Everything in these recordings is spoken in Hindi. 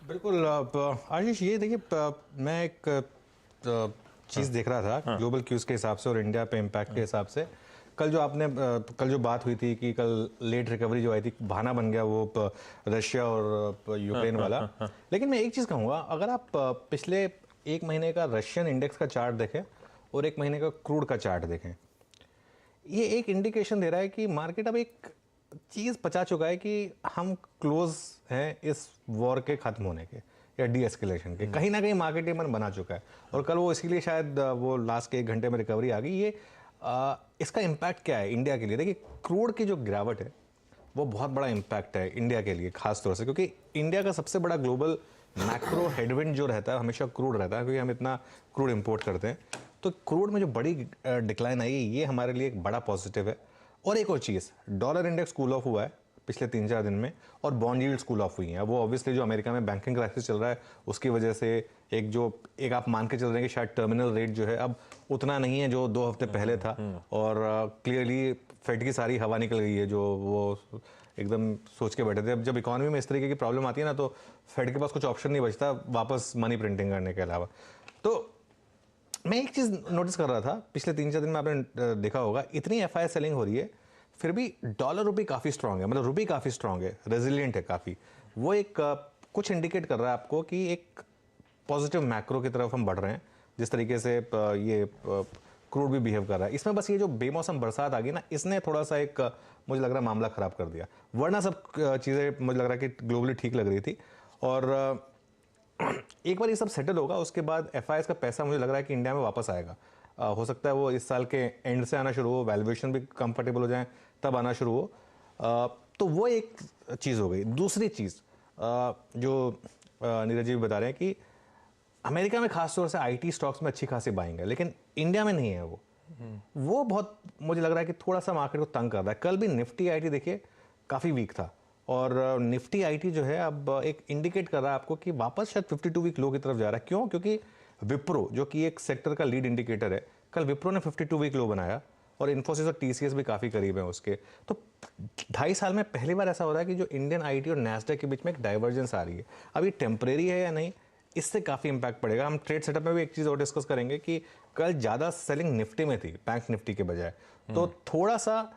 बिल्कुल। आशीष, ये देखिए, मैं एक चीज़ देख रहा था ग्लोबल क्यूज के हिसाब से और इंडिया पे इम्पैक्ट के हिसाब से। कल जो बात हुई थी कि कल लेट रिकवरी जो आई थी, बहाना बन गया वो रशिया और यूक्रेन वाला। लेकिन मैं एक चीज़ कहूँगा, अगर आप पिछले एक महीने का रशियन इंडेक्स का चार्ट देखें और एक महीने का क्रूड का चार्ट देखें, ये एक इंडिकेशन दे रहा है कि मार्केट अब एक चीज़ पचा चुका है कि हम क्लोज हैं इस वॉर के ख़त्म होने के या डी एस्केलेशन के। कहीं ना कहीं मार्केट ये मन बना चुका है और कल वो इसीलिए शायद वो लास्ट के 1 घंटे में रिकवरी आ गई। ये इसका इम्पैक्ट क्या है इंडिया के लिए? देखिए, क्रूड की जो गिरावट है वो बहुत बड़ा इम्पैक्ट है इंडिया के लिए खास तौर से, क्योंकि इंडिया का सबसे बड़ा ग्लोबल मैक्रो हेडविंड जो रहता है हमेशा क्रूड रहता है, क्योंकि हम इतना क्रूड इंपोर्ट करते हैं। तो क्रूड में जो बड़ी डिक्लाइन आई है, ये हमारे लिए एक बड़ा पॉजिटिव है। और एक और चीज़, डॉलर इंडेक्स कूल ऑफ हुआ है पिछले 3-4 दिन में और बॉन्ड यील्ड्स कूल ऑफ हुई हैं। वो ऑब्वियसली जो अमेरिका में बैंकिंग क्राइसिस चल रहा है उसकी वजह से एक आप मान के चल रहे हैं कि शायद टर्मिनल रेट जो है अब उतना नहीं है जो 2 हफ्ते पहले था। और क्लियरली फेड की सारी हवा निकल गई है, जो वो एकदम सोच के बैठे थे। अब जब इकोनॉमी में इस तरीके की प्रॉब्लम आती है ना, तो फेड के पास कुछ ऑप्शन नहीं बचता वापस मनी प्रिंटिंग करने के अलावा। तो मैं एक चीज़ नोटिस कर रहा था पिछले 3-4 दिन में, आपने देखा होगा, इतनी एफआई सेलिंग हो रही है फिर भी डॉलर रुपी काफ़ी स्ट्रांग है, मतलब रुपी काफ़ी स्ट्रांग है, रेजिलियंट है काफ़ी। वो एक कुछ इंडिकेट कर रहा है आपको कि एक पॉजिटिव मैक्रो की तरफ हम बढ़ रहे हैं, जिस तरीके से ये क्रूड भी बिहेव कर रहा है। इसमें बस ये जो बेमौसम बरसात आ गई ना, इसने थोड़ा सा एक मुझे लग रहा है मामला ख़राब कर दिया, वरना सब चीज़ें मुझे लग रहा है कि ग्लोबली ठीक लग रही थी। और एक बार ये सब सेटल होगा उसके बाद एफआईएस का पैसा मुझे लग रहा है कि इंडिया में वापस आएगा। हो सकता है वो इस साल के एंड से आना शुरू हो, वैल्यूएशन भी कंफर्टेबल हो जाए तब आना शुरू हो। तो वो एक चीज़ हो गई। दूसरी चीज़ जो नीरज जी बता रहे हैं कि अमेरिका में खासतौर से आईटी स्टॉक्स में अच्छी खासी बाइंग है, लेकिन इंडिया में नहीं है वो बहुत मुझे लग रहा है कि थोड़ा सा मार्केट को तंग कर रहा है। कल भी निफ्टी आईटी देखिए काफ़ी वीक था और निफ्टी आईटी जो है अब एक इंडिकेट कर रहा है आपको कि वापस शायद 52 वीक लो की तरफ जा रहा है। क्यों? क्योंकि विप्रो जो कि एक सेक्टर का लीड इंडिकेटर है, कल विप्रो ने 52 वीक लो बनाया और इन्फोसिस और टीसीएस भी काफ़ी करीब हैं उसके। तो 2.5 साल में पहली बार ऐसा हो रहा है कि जो इंडियन आईटी और नैस्डैक के बीच में एक डाइवर्जेंस आ रही है। अब ये टेम्परेरी है या नहीं, इससे काफ़ी इंपैक्ट पड़ेगा। हम ट्रेड सेटअप में भी एक चीज़ और डिस्कस करेंगे कि कल ज़्यादा सेलिंग निफ्टी में थी बैंक निफ्टी के बजाय, तो थोड़ा सा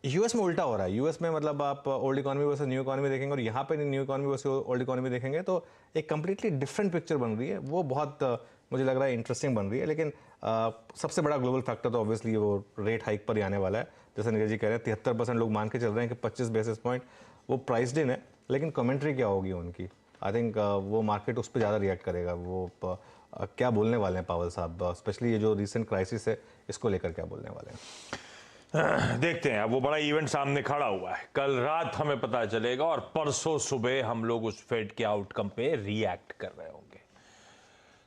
यूएस में उल्टा हो रहा है। यूएस में मतलब आप old economy versus new economy देखेंगे और यहाँ पे new economy versus old economy देखेंगे तो एक कंप्लीटली डिफरेंट पिक्चर बन रही है। वो बहुत मुझे लग रहा है इंटरेस्टिंग बन रही है। लेकिन सबसे बड़ा ग्लोबल फैक्टर तो ऑब्वियसली वो रेट हाइक पर ही आने वाला है। जैसे नीरज जी कह रहे हैं 73% लोग मान के चल रहे हैं कि 25 बेसिस पॉइंट वो प्राइस्ड इन है, लेकिन कमेंट्री क्या होगी उनकी, आई थिंक वो मार्केट उस पर ज़्यादा रिएक्ट करेगा। वो क्या बोलने वाले हैं पावल साहब, स्पेशली ये जो रिसेंट क्राइसिस है इसको लेकर क्या बोलने वाले हैं? देखते हैं। अब वो बड़ा इवेंट सामने खड़ा हुआ है, कल रात हमें पता चलेगा और परसों सुबह हम लोग उस फेड के आउटकम पे रिएक्ट कर रहे होंगे।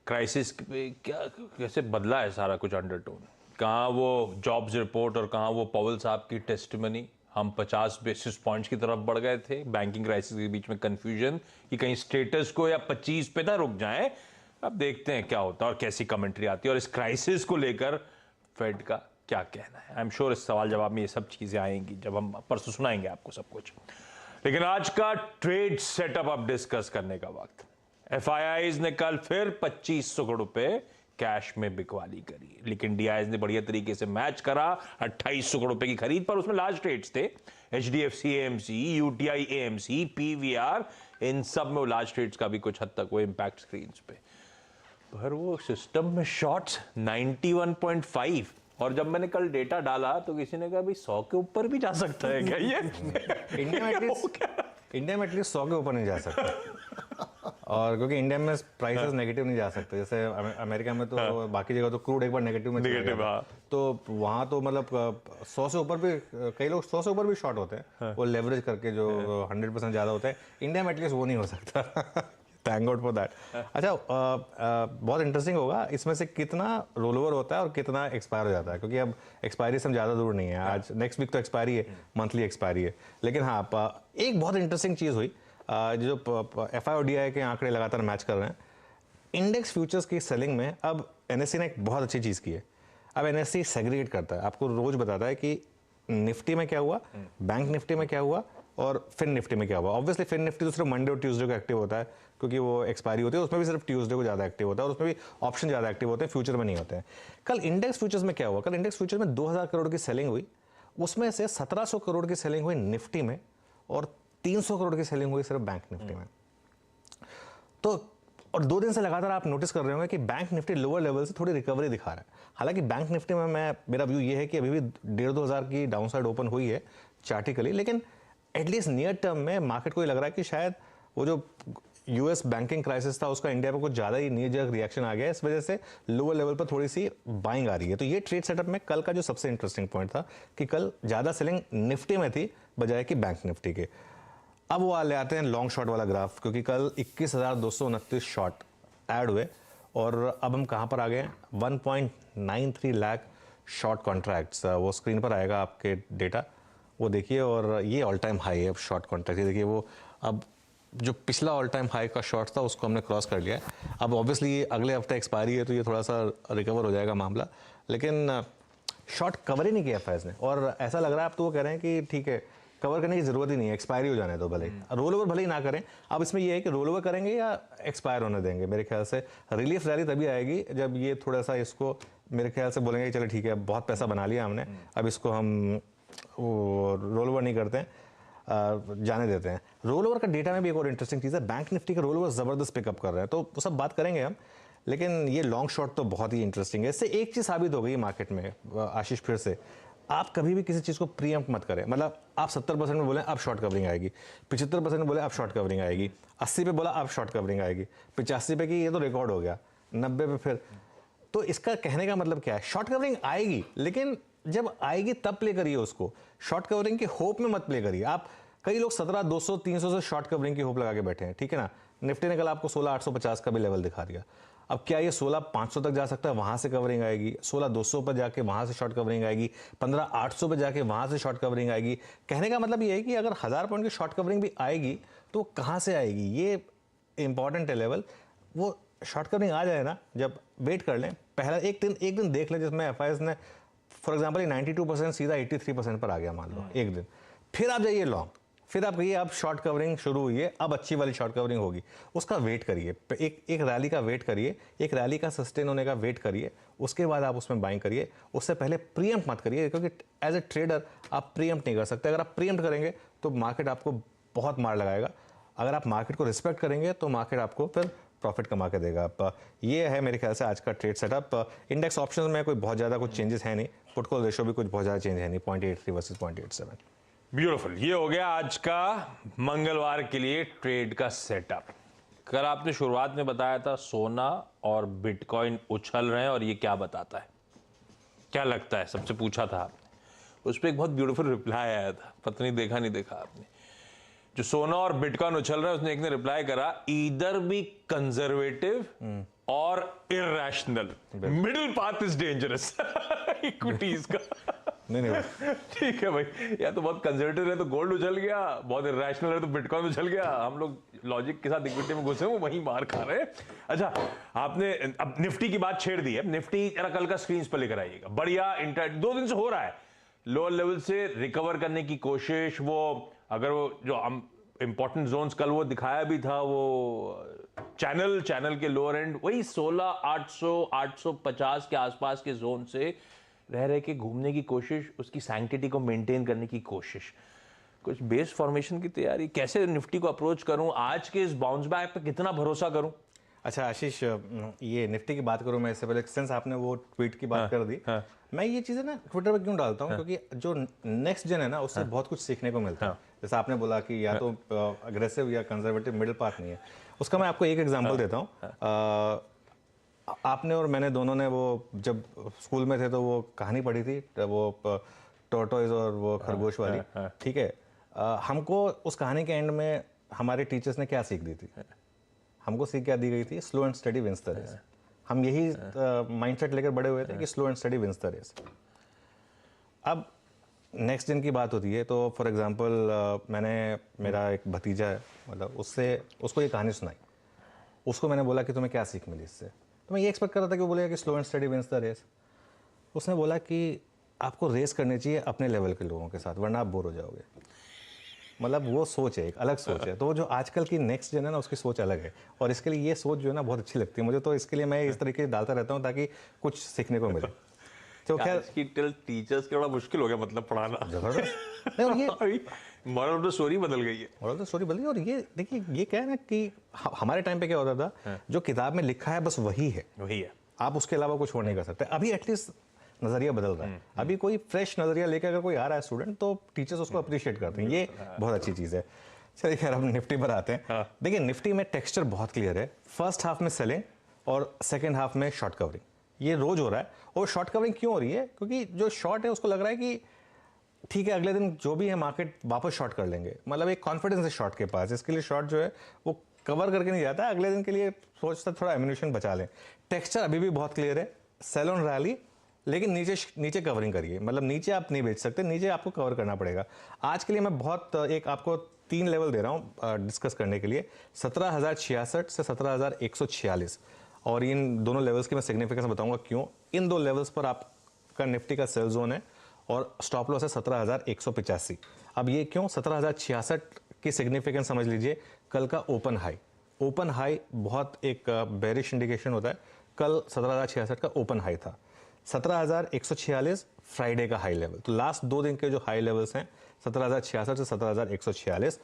क्राइसिस पे क्या कैसे बदला है सारा कुछ अंडरटोन, कहाँ वो जॉब्स रिपोर्ट और कहाँ वो पावल साहब की टेस्टिमनी। हम 50 बेसिस पॉइंट्स की तरफ बढ़ गए थे, बैंकिंग क्राइसिस के बीच में कंफ्यूजन कि कहीं स्टेटस को या 25 पे ना रुक जाए। अब देखते हैं क्या होता है और कैसी कमेंट्री आती है और इस क्राइसिस को लेकर फेड का क्या कहना है। आई एम श्योर इस सवाल जवाब में ये सब चीजें आएंगी जब हम परसों सुनाएंगे आपको सब कुछ। लेकिन आज का ट्रेड सेटअप अब डिस्कस करने का वक्त। एफआईआईज ने कल फिर 2500 करोड़ रुपए कैश में बिकवाली करी, लेकिन डीआईज ने बढ़िया तरीके से मैच करा 2800 करोड़ रुपए की खरीद पर। उसमें लार्ज ट्रेड्स थे, HDFC AMC, UTI AMC, PVR, इन सब में लार्ज ट्रेड्स का भी कुछ हद तक वो इंपैक्ट स्क्रीन पे। पर वो सिस्टम में शॉर्ट्स 91.5, और जब मैंने कल डेटा डाला तो किसी ने कहा भाई 100 के ऊपर भी जा सकता है क्या ये? इंडिया में एटलीस्ट 100 के ऊपर नहीं जा सकता। और क्योंकि इंडिया में प्राइसेस नेगेटिव नहीं जा सकते, जैसे अमेरिका में तो बाकी जगह तो क्रूड एक बार नेगेटिव में चला गया, तो वहाँ तो मतलब 100 से ऊपर भी कई लोग 100 से ऊपर भी शॉर्ट होते हैं वो लेवरेज करके, जो 100% ज़्यादा होता है। इंडिया में एटलीस्ट वो नहीं हो सकता। Thank God for that. अच्छा, बहुत इंटरेस्टिंग होगा इसमें से कितना रोल ओवर होता है और कितना एक्सपायर हो जाता है, क्योंकि अब एक्सपायरी से हम ज़्यादा दूर नहीं है। आज नेक्स्ट वीक तो एक्सपायरी है, मंथली एक्सपायरी है। लेकिन हाँ, एक बहुत इंटरेस्टिंग चीज़ हुई, जो एफआई और डीआई के आंकड़े लगातार मैच कर रहे हैं। इंडेक्स फ्यूचर्स की सेलिंग में अब एनएससी ने एक बहुत अच्छी चीज़ की है। अब एनएससी सेग्रीगेट करता है, आपको रोज बताता है कि निफ्टी में क्या हुआ, बैंक निफ्टी में क्या हुआ और फिन निफ्टी में क्या हुआ। ऑब्वियसली फिन निफ्टी तो सिर्फ मंडे और ट्यूसडे को एक्टिव होता है क्योंकि वो एक्सपायरी होती है, उसमें भी सिर्फ ट्यूसडे को ज़्यादा एक्टिव होता है और उसमें भी ऑप्शन ज़्यादा एक्टिव होते हैं, फ्यूचर में नहीं होते हैं। कल इंडेक्स फ्यूचर्स में क्या हुआ, कल इंडेक्स फ्यूचर में 2000 करोड़ की सेलिंग हुई, उसमें से 1700 करोड़ की सेलिंग हुई निफ्टी में और 300 करोड़ की सेलिंग हुई सिर्फ बैंक निफ्टी में। तो और 2 दिन से लगातार आप नोटिस कर रहे होंगे कि बैंक निफ्टी लोअर लेवल से थोड़ी रिकवरी दिखा रहा है। हालांकि बैंक निफ्टी में मेरा व्यू ये है कि अभी भी 1,500 की डाउनसाइड ओपन हुई है चार्टिकली, लेकिन एटलीस्ट नियर टर्म में मार्केट को ये लग रहा है कि शायद वो जो यूएस बैंकिंग क्राइसिस था उसका इंडिया पे कुछ ज़्यादा ही नी जर्क रिएक्शन आ गया है, इस वजह से लोअर लेवल पर थोड़ी सी बाइंग आ रही है। तो ये ट्रेड सेटअप में कल का जो सबसे इंटरेस्टिंग पॉइंट था कि कल ज़्यादा सेलिंग निफ्टी में थी बजाय कि बैंक निफ्टी के। अब वो ले आते हैं लॉन्ग शॉट वाला ग्राफ, क्योंकि कल 21,229 शॉट ऐड हुए और अब हम कहाँ पर आ गए हैं, 1.93 लाख शॉर्ट कॉन्ट्रैक्ट्स। वो स्क्रीन पर आएगा आपके डेटा, वो देखिए, और ये ऑल टाइम हाई है अब शॉर्ट कॉन्ट्रैक्ट। ये देखिए वो अब जो पिछला ऑल टाइम हाई का शॉर्ट था उसको हमने क्रॉस कर लिया है। अब ऑब्वियसली ये अगले हफ्ते एक्सपायरी है तो ये थोड़ा सा रिकवर हो जाएगा मामला, लेकिन शॉर्ट कवर ही नहीं किया फैज ने, और ऐसा लग रहा है अब तो वो कह रहे हैं कि ठीक है कवर करने की जरूरत ही नहीं है, एक्सपायरी हो जाने दो, भले रोल ओवर भले ही ना करें। अब इसमें ये है कि रोल ओवर करेंगे या एक्सपायर होने देंगे। मेरे ख्याल से रिलीफ रैली तभी आएगी जब ये थोड़ा सा इसको मेरे ख्याल से बोलेंगे चलो ठीक है बहुत पैसा बना लिया हमने, अब इसको हम रोल ओवर नहीं करते हैं, जाने देते हैं। रोल ओवर का डेटा में भी एक और इंटरेस्टिंग चीज़ है, बैंक निफ्टी का रोल ओवर ज़बरदस्त पिकअप कर रहे हैं, तो वो सब बात करेंगे हम, लेकिन ये लॉन्ग शॉट तो बहुत ही इंटरेस्टिंग है। इससे एक चीज़ साबित हो गई मार्केट में आशीष, फिर से आप कभी भी किसी चीज़ को प्रीएम्प्ट मत करें। मतलब आप 70% में बोले अब शॉर्ट कवरिंग आएगी, 75% में बोले अब शॉर्ट कवरिंग आएगी, 80 पे बोला अब शॉर्ट कवरिंग आएगी, 85 पे कि ये तो रिकॉर्ड हो गया, 90 पे फिर। तो इसका कहने का मतलब क्या है, शॉर्ट कवरिंग आएगी, लेकिन जब आएगी तब प्ले करिए उसको, शॉर्ट कवरिंग के होप में मत प्ले करिए। आप कई लोग 17,200 300 से शॉर्ट कवरिंग की होप लगा के बैठे हैं, ठीक है ना। निफ्टी ने कल आपको 16,850 का भी लेवल दिखा दिया। अब क्या ये 16,500 तक जा सकता है, वहां से कवरिंग आएगी, 16,200 पर जाके वहां से शॉर्ट कवरिंग आएगी, 15,800 पर जाके वहां से शॉर्ट कवरिंग आएगी। कहने का मतलब ये है कि अगर 1000 पॉइंट की शॉर्ट कवरिंग भी आएगी तो कहां से आएगी, ये इंपॉर्टेंट है लेवल। वो शॉर्ट कवरिंग आ जाए ना, जब वेट कर लें, पहला एक दिन देख लें जिसमें एफआईएस ने फॉर एग्जांपल 92% सीधा 83% पर आ गया मान लो एक दिन, फिर आप जाइए लॉन्ग, फिर आप कहिए अब शॉर्ट कवरिंग शुरू हुई है, अब अच्छी वाली शॉर्ट कवरिंग होगी, उसका वेट करिए, एक रैली का वेट करिए, एक रैली का सस्टेन होने का वेट करिए, उसके बाद आप उसमें बाइंग करिए। उससे पहले प्रीएम्प्ट मत करिए, क्योंकि एज ए ट्रेडर आप प्रीएम्प्ट नहीं कर सकते। अगर आप प्रीएम्प्ट करेंगे तो मार्केट आपको बहुत मार लगाएगा, अगर आप मार्केट को रिस्पेक्ट करेंगे तो मार्केट आपको फिर प्रॉफिट कमा के देगा। ये है मेरे ख्याल से आज का ट्रेड सेटअप। इंडेक्स ऑप्शंस में कोई बहुत ज़्यादा कुछ चेंजेस है नहीं, पुट कॉल रेशो भी कुछ बहुत ज़्यादा चेंज है नहीं, 0.83 वर्सेस 0.87। ब्यूटीफुल, ये हो गया आज का मंगलवार के लिए ट्रेड का सेटअप। कल आपने शुरुआत में बताया था सोना और बिटकॉइन उछल रहे हैं, और ये क्या बताता है, क्या लगता है, सबसे पूछा था आपने, उस पर एक बहुत ब्यूटीफुल रिप्लाई आया था, पता नहीं देखा नहीं देखा आपने। जो सोना और बिटकॉइन उछल रहा है उसने एक ने रिप्लाई करा, ईदर बी कंजर्वेटिव और irrational, middle path is dangerous. Equities का नहीं ठीक है भाई, या तो बहुत कंजर्वेटिव है तो गोल्ड उछल गया, बहुत इरैशनल है तो बिटकॉइन उछल गया। हम लोग लॉजिक के साथ इक्विटी में घुसे वो वहीं मार खा रहे हैं। अच्छा, आपने अब निफ्टी की बात छेड़ दी है, निफ्टी जरा कल का स्क्रीन पर लेकर आइएगा। बढ़िया 2 दिन से हो रहा है, लोअर लेवल से रिकवर करने की कोशिश। वो अगर वो जो हम इंपॉर्टेंट जोन्स कल वो दिखाया भी था, वो चैनल के लोअर एंड वही 16,800 850 के आसपास के जोन से रह के घूमने की कोशिश, उसकी सैंक्टिटी को मेंटेन करने की कोशिश, कुछ बेस फॉर्मेशन की तैयारी। कैसे निफ्टी को अप्रोच करूं, आज के इस बाउंस बैक पे कितना भरोसा करूं। अच्छा आशीष, ये निफ्टी की बात करूं मैं इससे पहले, सिंस आपने वो ट्वीट की बात कर दी, मैं ये चीज़ें ना ट्विटर पर क्यों डालता हूँ, क्योंकि जो नेक्स्ट जन है ना उससे बहुत कुछ सीखने को मिलता है। जैसे आपने बोला कि या तो अग्रेसिव या कंजर्वेटिव मिडिल पाथ नहीं है, उसका मैं आपको एक एग्जांपल देता हूँ। आपने और मैंने दोनों ने वो जब स्कूल में थे तो वो कहानी पढ़ी थी, वो टोर्टोइज और वो खरगोश वाली, ठीक है। हमको उस कहानी के एंड में हमारे टीचर्स ने क्या सीख दी थी, हमको सीख क्या दी गई थी, slow and steady wins the race. हम यही माइंडसेट लेकर बड़े हुए थे कि slow and steady wins the race. अब नेक्स्ट दिन की बात होती है तो फॉर एग्जांपल मेरा एक भतीजा है, मतलब उसको ये कहानी सुनाई, उसको मैंने बोला कि तुम्हें क्या सीख मिली इससे, तो मैं ये एक्सपेक्ट कर रहा था कि वो बोलेगा कि slow and steady wins the race. उसने बोला कि आपको रेस करनी चाहिए अपने लेवल के लोगों के साथ, वरना आप बोर हो जाओगे। मतलब वो सोच है, एक अलग सोच है। तो जो आजकल की नेक्स्ट जन है ना, उसकी सोच अलग है, और इसके लिए ये सोच जो है ना बहुत अच्छी लगती है मुझे। तो इसके लिए मैं इस तरीके से डालता रहता हूँ ताकि कुछ सीखने को मिले। तो खैर आज की टीचर्स के बड़ा मुश्किल हो गया मतलब पढ़ाना। जबरदस्त नहीं, और ये मॉरल ऑफ द स्टोरी बदल गई है। और तो स्टोरी बदली। और ये देखिए, ये क्या है ना कि हमारे टाइम पे क्या होता था, जो किताब में लिखा है बस वही है, वही है। आप उसके अलावा कुछ और नहीं कर सकते। अभी एटलीस्ट नजरिया बदल रहा है। अभी कोई फ्रेश नजरिया लेके अगर कोई आ रहा है स्टूडेंट, तो टीचर्स उसको अप्रिशिएट करते हैं। ये बहुत अच्छी चीज़ है। चलिए खैर, हम निफ्टी पर आते हैं। देखिए, निफ्टी में टेक्सचर बहुत क्लियर है। फर्स्ट हाफ में सेलिंग और सेकेंड हाफ में शॉर्ट कवरिंग, ये रोज हो रहा है। और शॉर्ट कवरिंग क्यों हो रही है? क्योंकि जो शॉर्ट है उसको लग रहा है कि ठीक है, अगले दिन जो भी है मार्केट वापस शॉर्ट कर लेंगे। मतलब एक कॉन्फिडेंस है शॉर्ट के पास, इसके लिए शॉर्ट जो है वो कवर करके नहीं जाता, अगले दिन के लिए सोचता थोड़ा एम्यूनेशन बचा लें। टेक्सचर अभी भी बहुत क्लियर है, सेल ऑन रैली, लेकिन नीचे कवरिंग करिए। मतलब नीचे आप नहीं बेच सकते, नीचे आपको कवर करना पड़ेगा। आज के लिए मैं बहुत एक आपको 3 लेवल दे रहा हूँ डिस्कस करने के लिए, 17,066 से 17,146। और इन दोनों लेवल्स की मैं सिग्निफिकेंस बताऊंगा क्यों। इन 2 लेवल्स पर आपका निफ्टी का सेल जोन है और स्टॉप लॉस है 17,185। अब ये क्यों? 17,066 की सिग्निफिकेंस समझ लीजिए, कल का ओपन हाई बहुत एक बेरिश इंडिकेशन होता है। कल 17,066 का ओपन हाई था। 17,146 फ्राइडे का हाई लेवल। तो लास्ट 2 दिन के जो हाई लेवल्स हैं 17,066 से 17,146,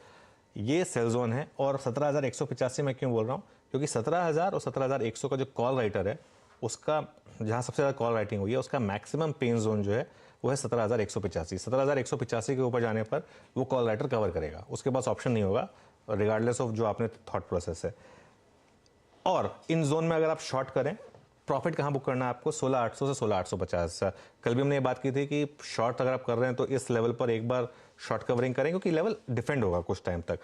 ये सेल जोन है। और 17,185 मैं क्यों बोल रहा हूँ? क्योंकि 17,000 और 17,100 का जो कॉल राइटर है, उसका जहाँ सबसे ज़्यादा कॉल राइटिंग हुई है, उसका मैक्सिमम पेन जोन जो है वो है 17,185। 17,185 के ऊपर जाने पर वो कॉल राइटर कवर करेगा, उसके पास ऑप्शन नहीं होगा, रिगार्डलेस ऑफ जो आपने थॉट प्रोसेस है। और इन जोन में अगर आप शॉर्ट करें, प्रॉफिट कहाँ बुक करना है आपको? 16,800 से 16,850। कल भी हमने ये बात की थी कि शॉर्ट अगर आप कर रहे हैं तो इस लेवल पर एक बार शॉर्ट कवरिंग करें, क्योंकि लेवल डिफेंड होगा कुछ टाइम तक।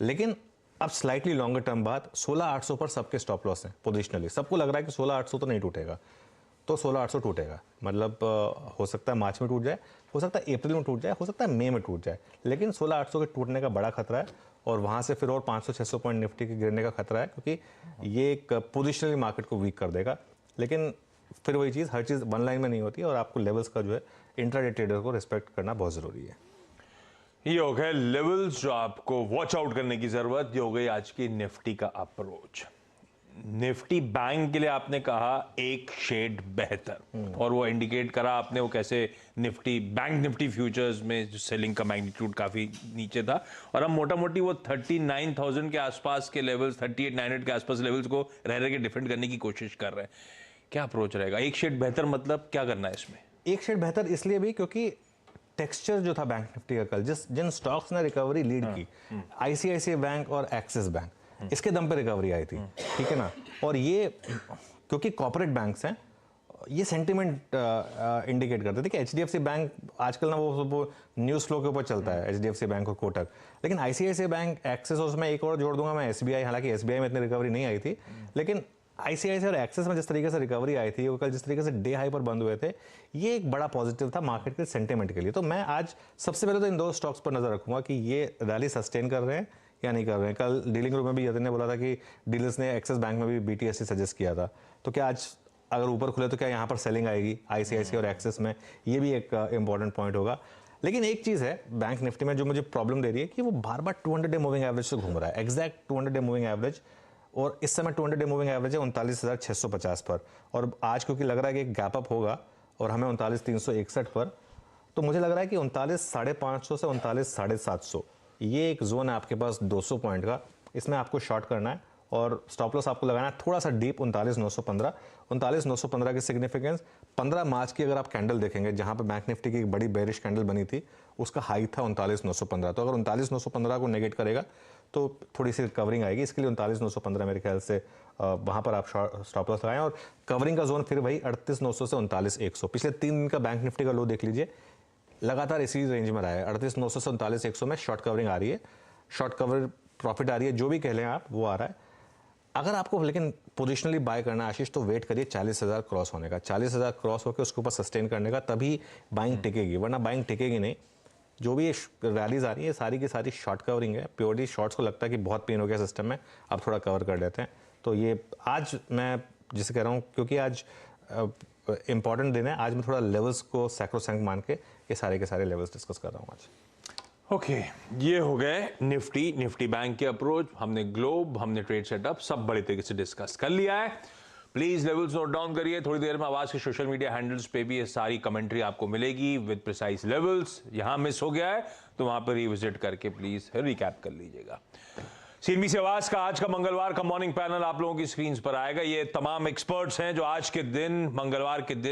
लेकिन अब स्लाइटली लॉन्गर टर्म बात, 16,800 पर सबके स्टॉप लॉस हैं पोजिशनली। सबको लग रहा है कि 16,800 तो नहीं टूटेगा, तो 16,800 टूटेगा। मतलब हो सकता है मार्च में टूट जाए, हो सकता है अप्रैल में टूट जाए, हो सकता है मई में टूट जाए, लेकिन 16,800 के टूटने का बड़ा खतरा है। और वहाँ से फिर और 500-600 पॉइंट निफ्टी के गिरने का खतरा है, क्योंकि ये एक पोजिशनली मार्केट को वीक कर देगा। लेकिन फिर वही चीज़, हर चीज़ वन लाइन में नहीं होती, और आपको लेवल्स का जो है इंट्राडे ट्रेडर को रिस्पेक्ट करना बहुत ज़रूरी है। ये हो गए लेवल्स जो आपको वॉच आउट करने की जरूरत। ये हो गई आज की निफ्टी का अप्रोच। निफ्टी बैंक के लिए आपने कहा एक शेड बेहतर, और वो इंडिकेट करा आपने वो कैसे निफ्टी बैंक निफ्टी फ्यूचर्स में जो सेलिंग का मैग्नीट्यूड काफी नीचे था, और हम मोटा मोटी वो 39,000 के आसपास के लेवल्स, 38,900 के आसपास लेवल्स को रह के डिफेंड करने की कोशिश कर रहे हैं। क्या अप्रोच रहेगा? एक शेड बेहतर मतलब क्या करना है इसमें? एक शेड बेहतर इसलिए भी क्योंकि टेक्सचर जो था बैंक निफ्टी का कल, जिन स्टॉक्स ने रिकवरी लीड की, आईसीआईसीआई बैंक और एक्सिस बैंक, इसके दम पे रिकवरी आई थी, ठीक है ना। और ये क्योंकि कॉर्पोरेट बैंक्स हैं, ये सेंटिमेंट इंडिकेट करते थे कि एचडीएफसी बैंक आजकल ना वो न्यूज़ फ्लो के ऊपर चलता है, एचडीएफसी बैंक और कोटक। लेकिन आईसीआईसीआई बैंक, एक्सिस, और उसमें एक और जोड़ दूंगा मैं एसबीआई। हालांकि एसबीआई में इतनी रिकवरी नहीं आई थी, लेकिन आईसीआईसीआई और एक्सिस में जिस तरीके से रिकवरी आई थी, वो कल जिस तरीके से डे हाई पर बंद हुए थे, ये एक बड़ा पॉजिटिव था मार्केट के सेंटिमेंट के लिए। तो मैं आज सबसे पहले तो इन 2 स्टॉक्स पर नजर रखूंगा कि ये रैली सस्टेन कर रहे हैं या नहीं कर रहे हैं। कल डीलिंग रूम में भी यतिन ने बोला था कि डीलर्स ने एक्सिस बैंक में भी बीटीएससी सजेस्ट किया था। तो क्या आज अगर ऊपर खुले तो क्या यहाँ पर सेलिंग आएगी आईसीआईसी और एक्सिस में? ये भी एक इंपॉर्टेंट पॉइंट होगा। लेकिन एक चीज़ है बैंक निफ्टी में जो मुझे प्रॉब्लम दे रही है कि वो बार बार 200 डे मूविंग एवरेज से घूम रहा है, एग्जैक्ट 200 डे मूविंग एवरेज। और इस समय 200 डे मूविंग एवरेज है 39,650 पर, और आज क्योंकि लग रहा है कि एक गैप अप होगा और हमें 39,361 पर, तो मुझे लग रहा है कि 39,550 से 39,750 ये एक जोन है आपके पास 200 पॉइंट का, इसमें आपको शॉर्ट करना है। और स्टॉप लॉस आपको लगाना है थोड़ा सा डीप 39,915। 39,915 की सिग्निफिकेंस 15 मार्च की अगर आप कैंडल देखेंगे, जहां पे बैंक निफ्टी की एक बड़ी बेरिश कैंडल बनी थी, उसका हाई था 39,915। तो अगर 39,915 को नेगेट करेगा तो थोड़ी सी कवरिंग आएगी। इसके लिए 39,915 मेरे ख्याल से वहां पर आप स्टॉप लॉस लगाएं। और कवरिंग का जोन फिर वही 38,900 से 39,100। पिछले 3 दिन का बैंक निफ्टी का लो देख लीजिए, लगातार इसी रेंज में रहा है, 38,900 से 39,100 में शॉर्ट कवरिंग आ रही है, शॉर्ट कवर प्रॉफिट आ रही है, जो भी कह लें आप, वो आ रहा है। अगर आपको लेकिन पोजिशनली बाय करना है आशीष, तो वेट करिए 40,000 क्रॉस होने का, 40,000 क्रॉस होकर उसके ऊपर सस्टेन करने का, तभी बाइंग टिकेगी, वरना बाइंग टिकेगी नहीं। जो भी रैलीज आ रही है सारी की सारी शॉर्ट कवरिंग है, प्योरली शॉर्ट्स को लगता है कि बहुत पेन हो गया सिस्टम में, अब थोड़ा कवर कर लेते हैं। तो ये आज मैं जिसे कह रहा हूँ, क्योंकि आज इंपॉर्टेंट दिन है, आज मैं थोड़ा लेवल्स को सैक्रोसैंक्ट मान के ये सारे के सारे लेवल्स डिस्कस कर रहा हूँ आज। ओके, ये हो गए निफ्टी बैंक के अप्रोच, हमने ग्लोब, हमने ट्रेड सेटअप सब बड़े तरीके से डिस्कस कर लिया है। प्लीज लेवल्स नोट डाउन करिए। थोड़ी देर में आवाज के सोशल मीडिया हैंडल्स पे भी ये सारी कमेंट्री आपको मिलेगी विद प्रिसाइज लेवल्स। यहां मिस हो गया है तो वहां पर रिविजिट करके प्लीज रिकैप कर लीजिएगा। सीएनबीसी आवाज का आज का मंगलवार का मॉर्निंग पैनल आप लोगों की स्क्रीन पर आएगा। ये तमाम एक्सपर्ट्स हैं जो आज के दिन मंगलवार के दिन